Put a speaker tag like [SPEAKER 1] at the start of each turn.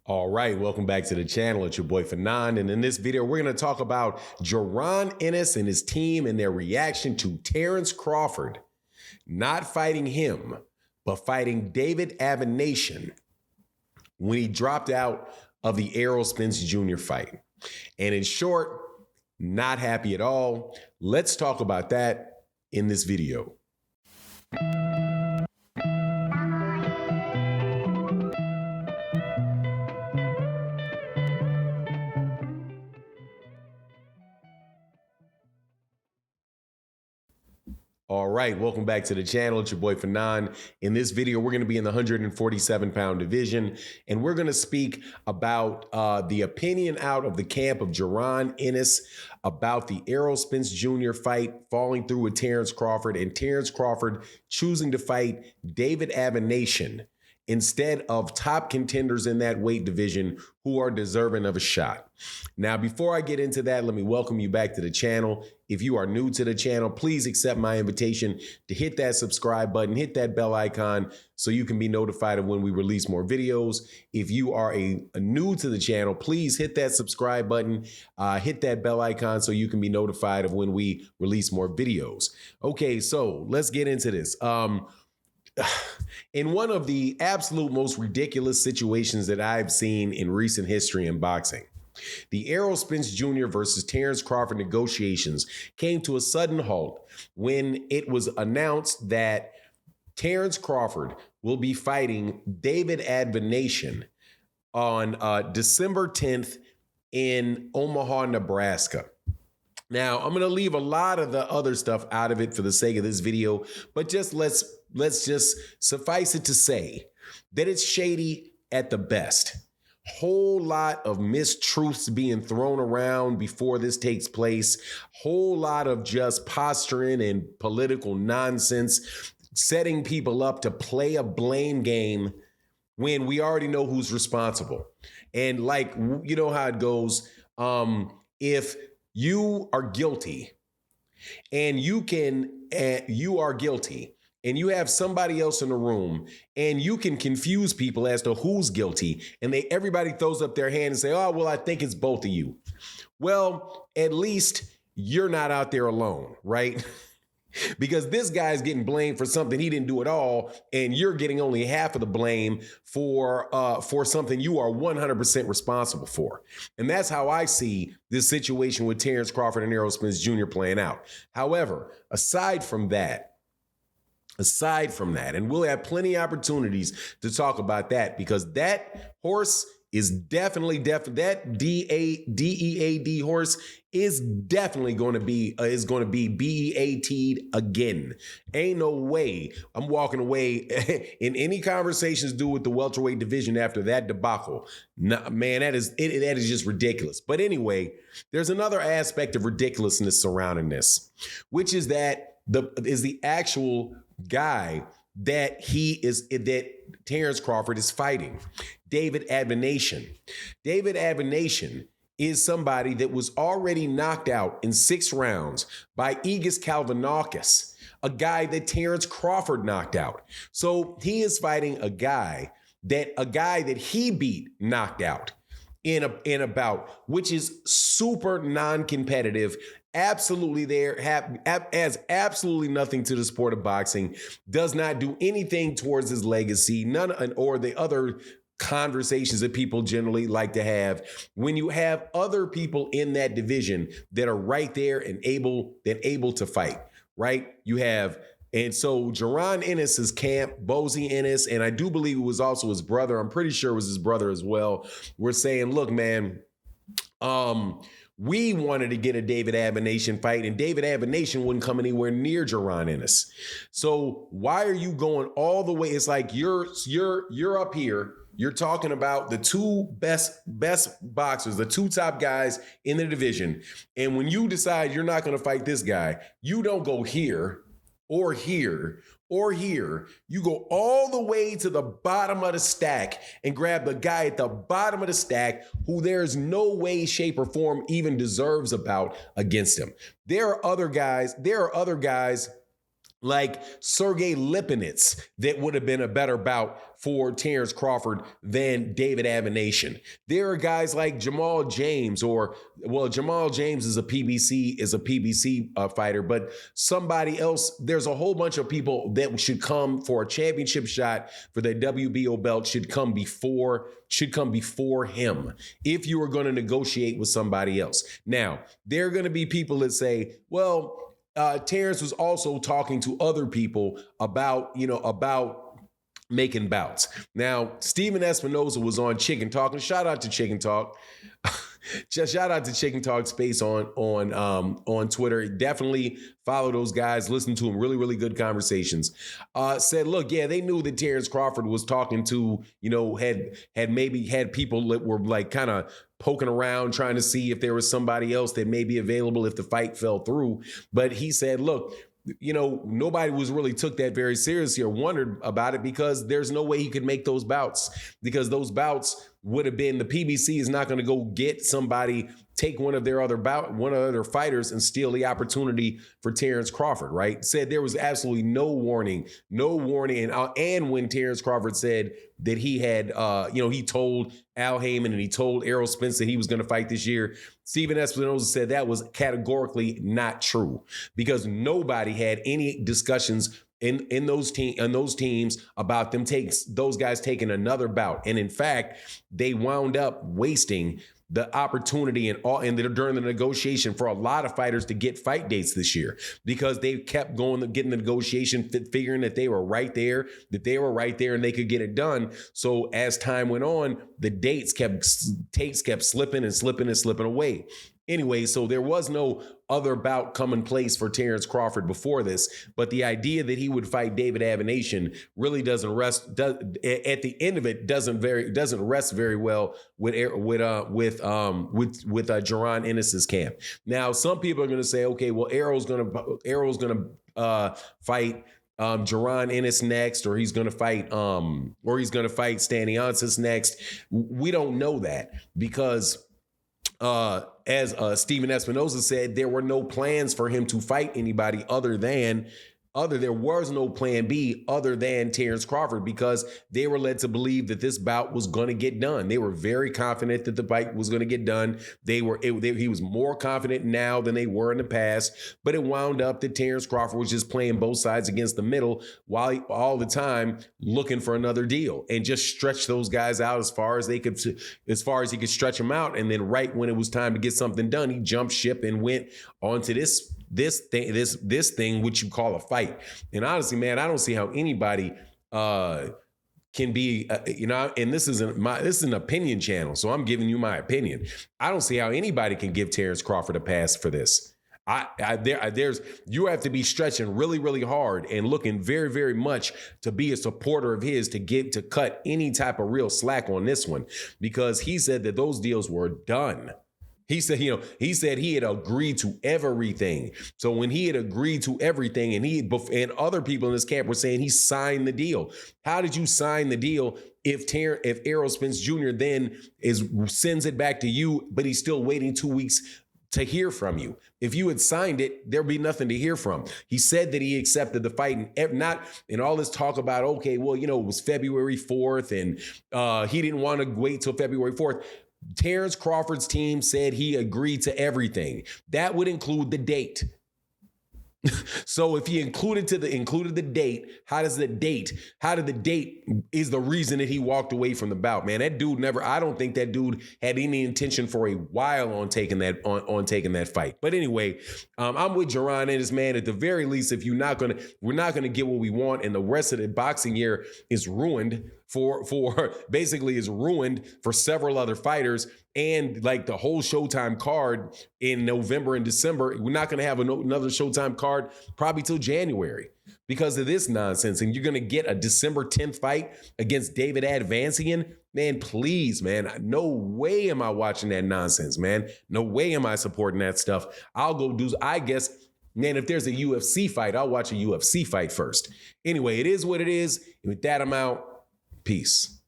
[SPEAKER 1] All right, welcome back to the channel. It's your boy Fanon, and in this video, we're going to talk about Jaron Ennis and his team and their reaction to Terence Crawford not fighting him, but fighting David Avanesyan when he dropped out of the Errol Spence Jr. fight. And in short, not happy at all. Let's talk about that in this video. All right, welcome back to the channel. It's your boy Fanon. In this video, we're going to be in the 147-pound division, and we're going to speak about the opinion out of the camp of Jaron Ennis about the Errol Spence Jr. fight falling through with Terence Crawford, and Terence Crawford choosing to fight David Avanesyan instead of top contenders in that weight division who are deserving of a shot. Now, before I get into that, let me welcome you back to the channel. If you are new to the channel, please accept my invitation to hit that subscribe button, hit that bell icon so you can be notified of when we release more videos. If you are a new to the channel, please hit that subscribe button, hit that bell icon so you can be notified of when we release more videos. Okay, so let's get into this. In one of the absolute most ridiculous situations that I've seen in recent history in boxing, the Errol Spence Jr. versus Terence Crawford negotiations came to a sudden halt when it was announced that Terence Crawford will be fighting David Avanesyan on December 10th in Omaha, Nebraska. Now, I'm going to leave a lot of the other stuff out of it for the sake of this video, but just let's just suffice it to say that it's shady at the best. Whole lot of mistruths being thrown around before this takes place. Whole lot of just posturing and political nonsense, setting people up to play a blame game when we already know who's responsible. And like, you know how it goes. If you are guilty and you are guilty and you have somebody else in the room and you can confuse people as to who's guilty and everybody throws up their hand and say, oh, well, I think it's both of you. Well, at least you're not out there alone, right? Because this guy's getting blamed for something he didn't do at all, and you're getting only half of the blame for something you are 100% responsible for. And that's how I see this situation with Terence Crawford and Errol Spence Jr. playing out. However, aside from that, and we'll have plenty of opportunities to talk about that, because that horse is definitely that DEAD horse is definitely going to be BEAT'd again. Ain't no way I'm walking away in any conversations due with the welterweight division after that debacle. Nah, man, that is just ridiculous. But anyway, there's another aspect of ridiculousness surrounding this, which is that the actual guy that Terence Crawford is fighting, David Avanesyan. David Avanesyan is somebody that was already knocked out in 6 rounds by Aegis Kalvanakis, a guy that Terence Crawford knocked out. So he is fighting a guy that he beat, knocked out in a bout, which is super non-competitive. Absolutely has absolutely nothing to the sport of boxing, does not do anything towards his legacy, or the other conversations that people generally like to have when you have other people in that division that are right there and able to fight, right? And so Jaron Ennis's camp, Bozy Ennis, and I do believe it was also his brother, I'm pretty sure it was his brother as well, we're saying, look, man, we wanted to get a David Avanesyan fight, and David Avanesyan wouldn't come anywhere near Jaron Ennis. So why are you going all the way? It's like you're up here. You're talking about the two best boxers, the 2 top guys in the division. And when you decide you're not going to fight this guy, you don't go here or here or here. You go all the way to the bottom of the stack and grab the guy at the bottom of the stack who there's no way, shape, or form even deserves a bout against him. There are other guys like Sergey Lipinets that would have been a better bout for Terence Crawford than David Avanesyan. There are guys like Jamal James, Jamal James is a PBC fighter, but somebody else. There's a whole bunch of people that should come for a championship shot for the WBO belt should come before him if you were going to negotiate with somebody else. Now, there are going to be people that say, well, Terence was also talking to other people about making bouts. Now, Steven Espinoza was on Chicken Talk, and shout out to Chicken Talk. Just shout out to Chicken Talk Space on Twitter. Definitely follow those guys. Listen to them. Really, really good conversations. Said, look, yeah, they knew that Terence Crawford was talking to, had maybe had people that were like kind of poking around trying to see if there was somebody else that may be available if the fight fell through. But he said, look, nobody was really took that very seriously or wondered about it because there's no way he could make those bouts because those bouts would have been the PBC is not going to go get somebody, take one of their other fighters and steal the opportunity for Terence Crawford, right? Said there was absolutely no warning. And when Terence Crawford said that he had, he told Al Heyman and he told Errol Spence that he was going to fight this year, Steven Espinoza said that was categorically not true because nobody had any discussions in those teams about those guys taking another bout. And in fact, they wound up wasting the opportunity and during the negotiation for a lot of fighters to get fight dates this year because they kept getting the negotiation, figuring that they were right there and they could get it done. So as time went on, the dates kept slipping away. Anyway, so there was no other bout coming place for Terence Crawford before this, but the idea that he would fight David Avanesyan really doesn't rest. At the end of it, doesn't rest very well with Jaron Ennis's camp. Now, some people are going to say, okay, well, Errol's going to fight Jaron Ennis next, or he's going to fight Staniansis next. We don't know that because. As Steven Espinoza said, there were no plans for him to fight anybody there was no plan B other than Terence Crawford because they were led to believe that this bout was going to get done. They were very confident that the fight was going to get done. He was more confident now than they were in the past, but it wound up that Terence Crawford was just playing both sides against the middle while all the time looking for another deal and just stretch those guys out as far as he could stretch them out. And then right when it was time to get something done, he jumped ship and went onto this thing, which you call a fight. And honestly, man, I don't see how anybody can be, and this is an opinion channel, so I'm giving you my opinion. I don't see how anybody can give Terence Crawford a pass for this. You have to be stretching really, really hard and looking very, very much to be a supporter of his to cut any type of real slack on this one, because he said that those deals were done. He said he had agreed to everything. So when he had agreed to everything and other people in his camp were saying he signed the deal. How did you sign the deal if Errol Spence Jr. then sends it back to you, but he's still waiting 2 weeks to hear from you? If you had signed it, there'd be nothing to hear from. He said that he accepted the fight and all this talk about, okay, well, it was February 4th and he didn't want to wait till February 4th. Terence Crawford's team said he agreed to everything. That would include the date. So if he included the date, how did the date is the reason that he walked away from the bout, man? That dude I don't think that dude had any intention for a while on taking that fight. But anyway, I'm with Jaron Ennis, man. At the very least, if we're not gonna get what we want, and the rest of the boxing year is ruined for several other fighters, and like the whole Showtime card in November and December, we're not going to have another Showtime card probably till January because of this nonsense. And you're going to get a December 10th fight against David Avanesyan. Man, please, man, no way am I watching that nonsense, man. No way am I supporting that stuff. I guess, man, if there's a UFC fight, I'll watch a UFC fight first. Anyway, it is what it is. And with that, I'm out. Peace.